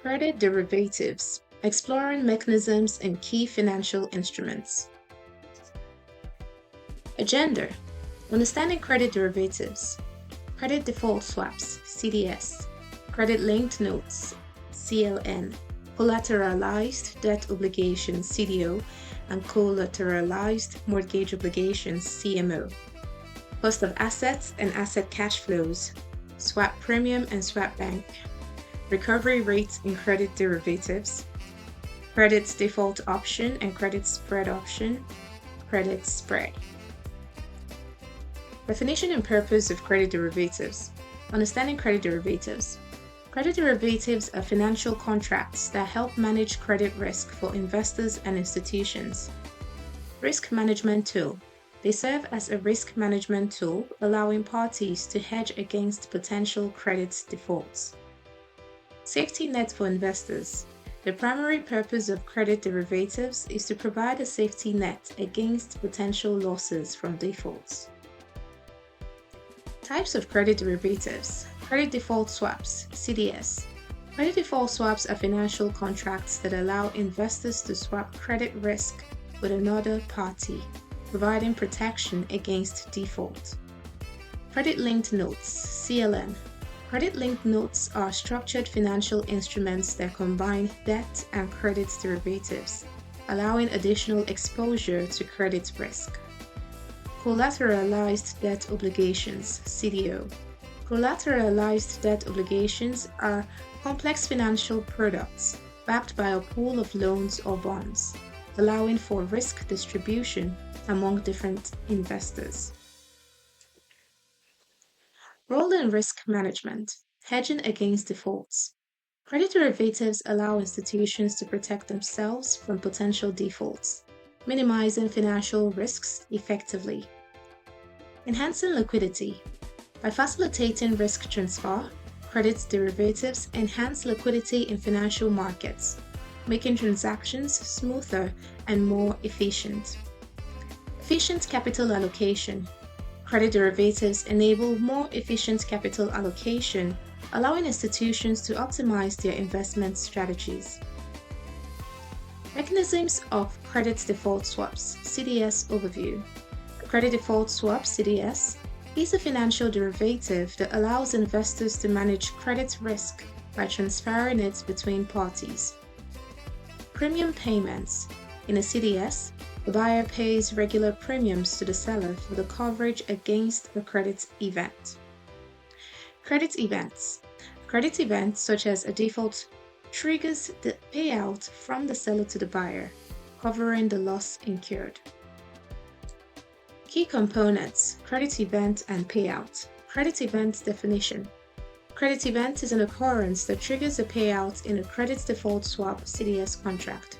Credit derivatives, exploring mechanisms and key financial instruments. Agenda: understanding credit derivatives, credit default swaps, CDS, credit linked notes, CLN, collateralized debt obligations, CDO, and collateralized mortgage obligations, CMO, cost of assets and asset cash flows, swap premium and swap bank, recovery rates in credit derivatives, credit default option and credit spread option, credit spread. Definition and purpose of credit derivatives. Understanding credit derivatives. Credit derivatives are financial contracts that help manage credit risk for investors and institutions. Risk management tool. They serve as a risk management tool, allowing parties to hedge against potential credit defaults. Safety net for investors. The primary purpose of credit derivatives is to provide a safety net against potential losses from defaults. Types of credit derivatives. Credit default swaps, CDS. Credit default swaps are financial contracts that allow investors to swap credit risk with another party, providing protection against default. Credit linked notes, CLN. Credit linked notes are structured financial instruments that combine debt and credit derivatives, allowing additional exposure to credit risk. Collateralized debt obligations, CDO. Collateralized debt obligations are complex financial products backed by a pool of loans or bonds, allowing for risk distribution among different investors. Role in risk management, hedging against defaults. Credit derivatives allow institutions to protect themselves from potential defaults, minimizing financial risks effectively. Enhancing liquidity. By facilitating risk transfer, credit derivatives enhance liquidity in financial markets, making transactions smoother and more efficient. Efficient capital allocation. Credit derivatives enable more efficient capital allocation, allowing institutions to optimize their investment strategies. Mechanisms of credit default swaps, CDS overview. Credit default swap, CDS, is a financial derivative that allows investors to manage credit risk by transferring it between parties. Premium payments. In a CDS, the buyer pays regular premiums to the seller for the coverage against a credit event. Credit events. Credit events such as a default triggers the payout from the seller to the buyer, covering the loss incurred. Key components: credit event and payout. Credit event definition. Credit event is an occurrence that triggers a payout in a credit default swap CDS contract.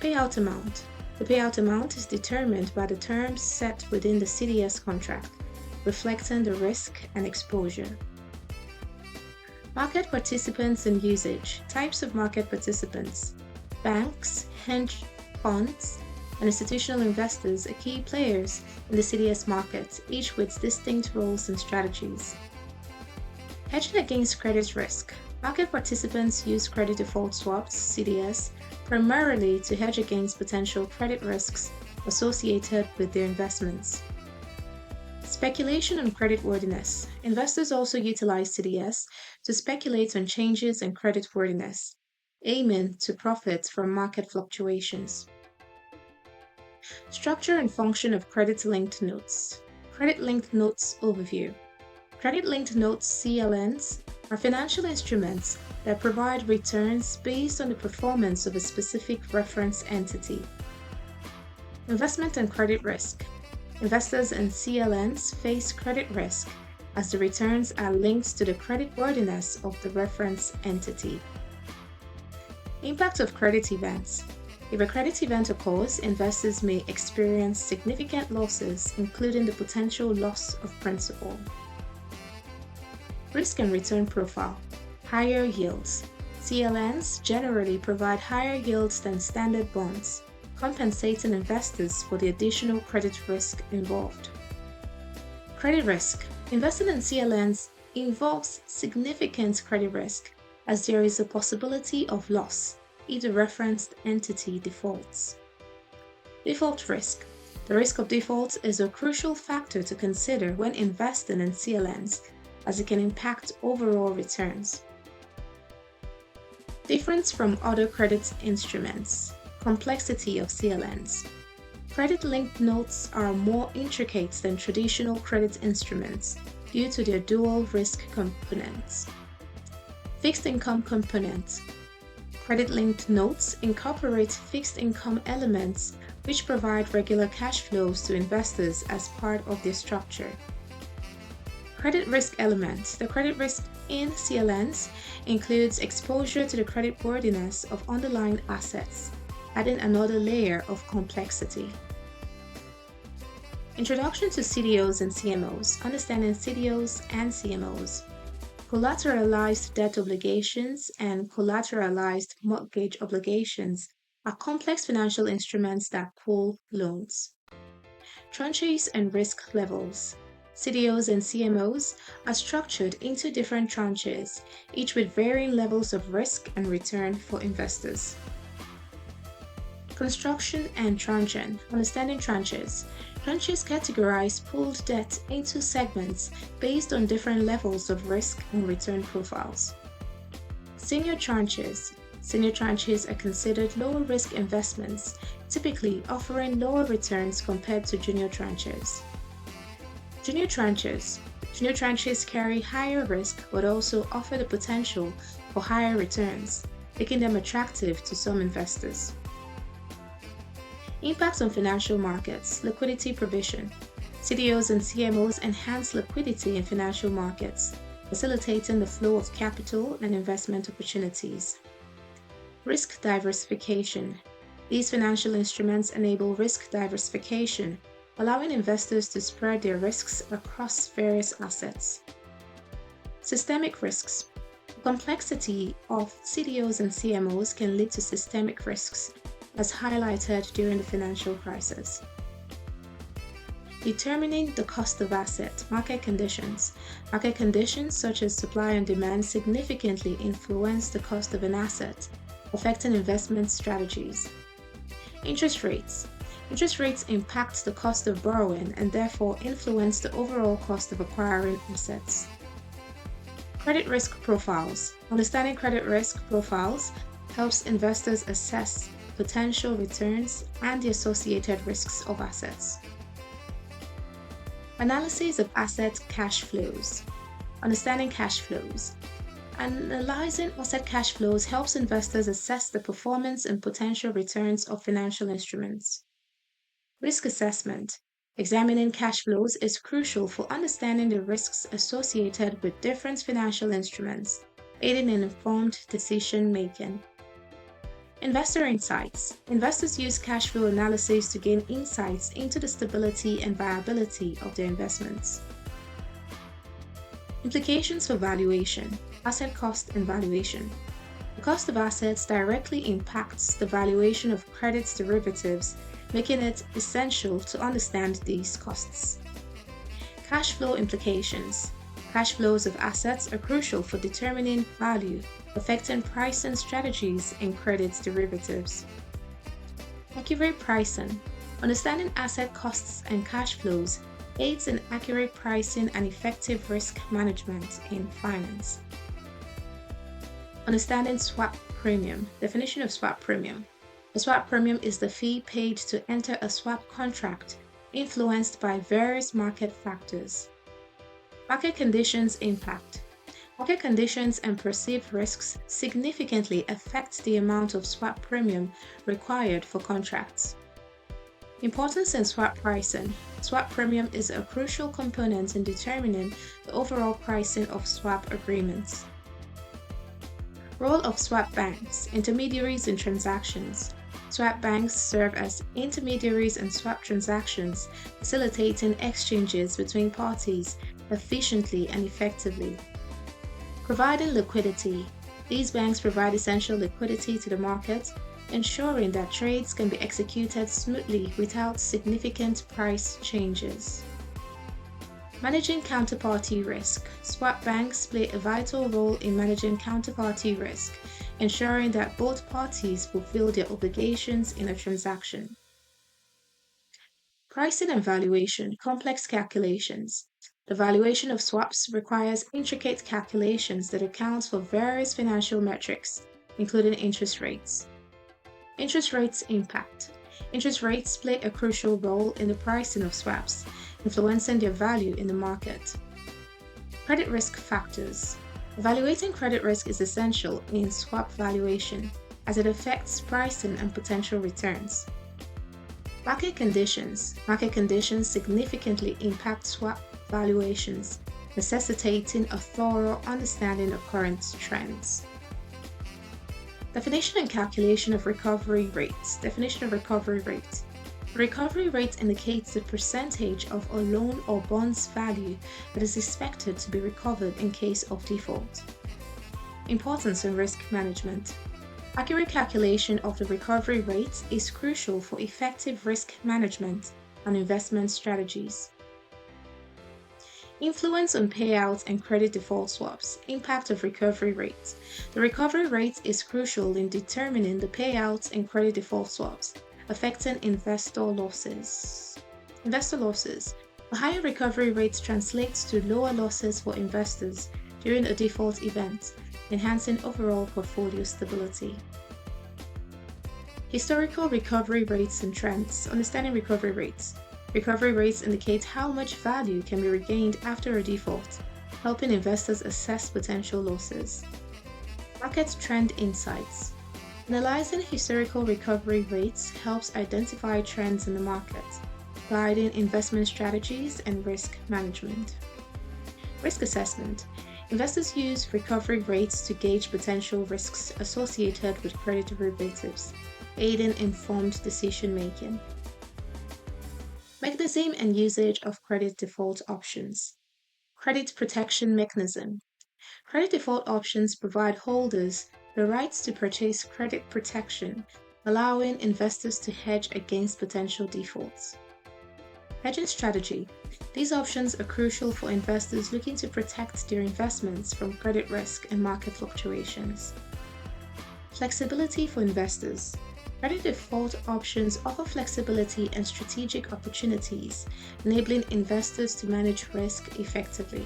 Payout amount. The payout amount is determined by the terms set within the CDS contract, reflecting the risk and exposure. Market participants and usage. Types of market participants. Banks, hedge funds, and institutional investors are key players in the CDS market, each with distinct roles and strategies. Hedging against credit risk. Market participants use credit default swaps, CDS, primarily to hedge against potential credit risks associated with their investments. Speculation on creditworthiness. Investors also utilize CDS to speculate on changes in creditworthiness, aiming to profit from market fluctuations. Structure and function of credit-linked notes. Credit-linked notes overview. Credit-linked notes, CLNs, are financial instruments that provide returns based on the performance of a specific reference entity. Investment and credit risk. Investors in CLNs face credit risk as the returns are linked to the creditworthiness of the reference entity. Impact of credit events. If a credit event occurs, investors may experience significant losses, including the potential loss of principal. Risk and return profile. Higher yields. CLNs generally provide higher yields than standard bonds, compensating investors for the additional credit risk involved. Credit risk. Investing in CLNs involves significant credit risk, as there is a possibility of loss if the referenced entity defaults. Default risk. The risk of default is a crucial factor to consider when investing in CLNs, as it can impact overall returns. Difference from other credit instruments. Complexity of CLNs. Credit-linked notes are more intricate than traditional credit instruments due to their dual risk components. Fixed income component. Credit-linked notes incorporate fixed income elements which provide regular cash flows to investors as part of their structure. Credit risk elements. The credit risk in CLNs includes exposure to the creditworthiness of underlying assets, adding another layer of complexity. Introduction to CDOs and CMOs. Understanding CDOs and CMOs. Collateralized debt obligations and collateralized mortgage obligations are complex financial instruments that pool loans. Tranches and risk levels. CDOs and CMOs are structured into different tranches, each with varying levels of risk and return for investors. Construction and tranching. Understanding tranches. Tranches categorize pooled debt into segments based on different levels of risk and return profiles. Senior tranches. Senior tranches are considered lower risk investments, typically offering lower returns compared to junior tranches. Junior tranches. Junior tranches carry higher risk but also offer the potential for higher returns, making them attractive to some investors. Impacts on financial markets. Liquidity provision. CDOs and CMOs enhance liquidity in financial markets, facilitating the flow of capital and investment opportunities. Risk diversification. These financial instruments enable risk diversification, allowing investors to spread their risks across various assets. Systemic risks. The complexity of CDOs and CMOs can lead to systemic risks, as highlighted during the financial crisis. Determining the cost of asset. Market conditions. Market conditions such as supply and demand significantly influence the cost of an asset, affecting investment strategies. Interest rates. Interest rates impact the cost of borrowing and therefore influence the overall cost of acquiring assets. Credit risk profiles. Understanding credit risk profiles helps investors assess potential returns and the associated risks of assets. Analysis of asset cash flows. Understanding cash flows. Analyzing asset cash flows helps investors assess the performance and potential returns of financial instruments. Risk assessment. Examining cash flows is crucial for understanding the risks associated with different financial instruments, aiding in informed decision making. Investor insights. Investors use cash flow analysis to gain insights into the stability and viability of their investments. Implications for valuation. Asset cost and valuation. The cost of assets directly impacts the valuation of credit derivatives, making it essential to understand these costs. Cash flow implications. Cash flows of assets are crucial for determining value, affecting pricing strategies in credit derivatives. Accurate pricing. Understanding asset costs and cash flows aids in accurate pricing and effective risk management in finance. Understanding swap premium. Definition of swap premium. A swap premium is the fee paid to enter a swap contract, influenced by various market factors. Market conditions impact. Market conditions and perceived risks significantly affect the amount of swap premium required for contracts. Importance in swap pricing. Swap premium is a crucial component in determining the overall pricing of swap agreements. Role of swap banks, intermediaries in transactions. Swap banks serve as intermediaries in swap transactions, facilitating exchanges between parties efficiently and effectively. Providing liquidity. These banks provide essential liquidity to the market, ensuring that trades can be executed smoothly without significant price changes. Managing counterparty risk. Swap banks play a vital role in managing counterparty risk, ensuring that both parties fulfill their obligations in a transaction. Pricing and valuation, complex calculations. The valuation of swaps requires intricate calculations that account for various financial metrics, including interest rates. Interest rates impact. Interest rates play a crucial role in the pricing of swaps, influencing their value in the market. Credit risk factors. Evaluating credit risk is essential in swap valuation as it affects pricing and potential returns. Market conditions. Market conditions significantly impact swap valuations, necessitating a thorough understanding of current trends. Definition and calculation of recovery rates. Definition of recovery rate. Recovery rate indicates the percentage of a loan or bond's value that is expected to be recovered in case of default. Importance in risk management. Accurate calculation of the recovery rate is crucial for effective risk management and investment strategies. Influence on payouts and credit default swaps. Impact of recovery rates. The recovery rate is crucial in determining the payouts and credit default swaps, affecting investor losses. Investor losses. A higher recovery rate translates to lower losses for investors during a default event, enhancing overall portfolio stability. Historical recovery rates and trends. Understanding recovery rates. Recovery rates indicate how much value can be regained after a default, helping investors assess potential losses. Market trend insights. Analyzing historical recovery rates helps identify trends in the market, guiding investment strategies and risk management. Risk assessment. Investors use recovery rates to gauge potential risks associated with credit derivatives, aiding informed decision making. Mechanism and usage of credit default options. Credit protection mechanism. Credit default options provide holders the rights to purchase credit protection, allowing investors to hedge against potential defaults. Hedging strategy. These options are crucial for investors looking to protect their investments from credit risk and market fluctuations. Flexibility for investors. Credit default options offer flexibility and strategic opportunities, enabling investors to manage risk effectively.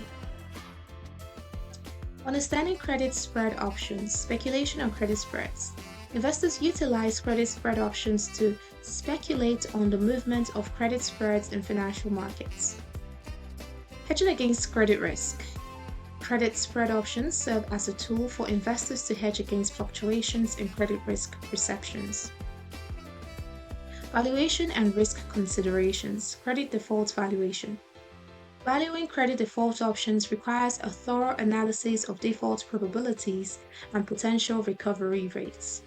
Understanding credit spread options. Speculation on credit spreads. Investors utilize credit spread options to speculate on the movement of credit spreads in financial markets. Hedging against credit risk. Credit spread options serve as a tool for investors to hedge against fluctuations in credit risk perceptions. Valuation and risk considerations. Credit default valuation. Valuing credit default options requires a thorough analysis of default probabilities and potential recovery rates.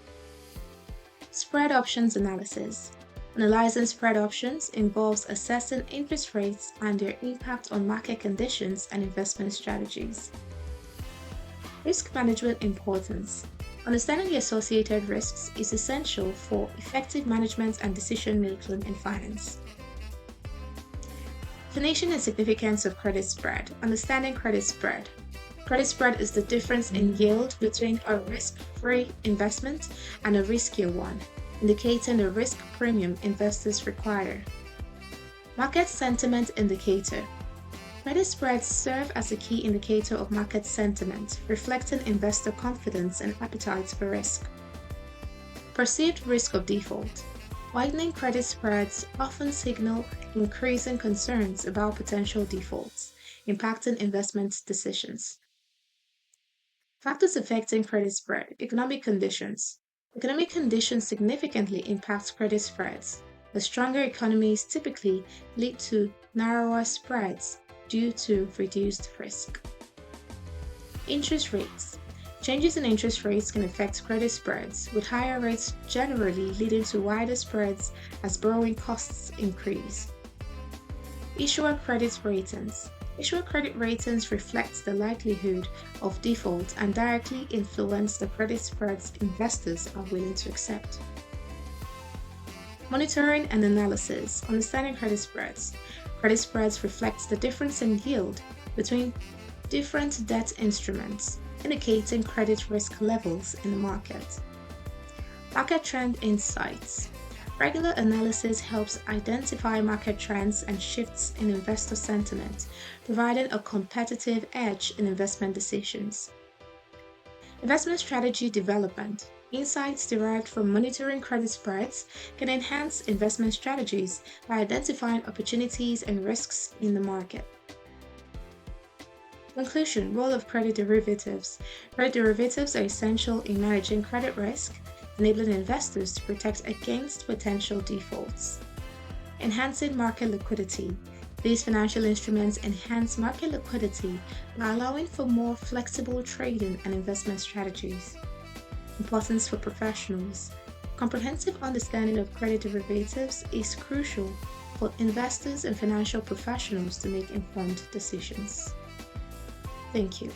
Spread options analysis. Analyzing spread options involves assessing interest rates and their impact on market conditions and investment strategies. Risk management importance. Understanding the associated risks is essential for effective management and decision-making in finance. Definition and significance of credit spread. Understanding credit spread. Credit spread is the difference in yield between a risk-free investment and a riskier one, indicating the risk premium investors require. Market sentiment indicator. Credit spreads serve as a key indicator of market sentiment, reflecting investor confidence and appetite for risk. Perceived risk of default. Widening credit spreads often signal increasing concerns about potential defaults, impacting investment decisions. Factors affecting credit spread. Economic conditions. Economic conditions significantly impact credit spreads. The stronger economies typically lead to narrower spreads due to reduced risk. Interest rates. Changes in interest rates can affect credit spreads, with higher rates generally leading to wider spreads as borrowing costs increase. Issuer credit ratings. Issuer credit ratings reflect the likelihood of default and directly influence the credit spreads investors are willing to accept. Monitoring and analysis. Understanding credit spreads. Credit spreads reflect the difference in yield between different debt instruments, indicating credit risk levels in the market. Market trend insights. Regular analysis helps identify market trends and shifts in investor sentiment, providing a competitive edge in investment decisions. Investment strategy development. Insights derived from monitoring credit spreads can enhance investment strategies by identifying opportunities and risks in the market. Conclusion. Role of credit derivatives. Credit derivatives are essential in managing credit risk, enabling investors to protect against potential defaults. Enhancing market liquidity. These financial instruments enhance market liquidity by allowing for more flexible trading and investment strategies. Importance for professionals. Comprehensive understanding of credit derivatives is crucial for investors and financial professionals to make informed decisions. Thank you.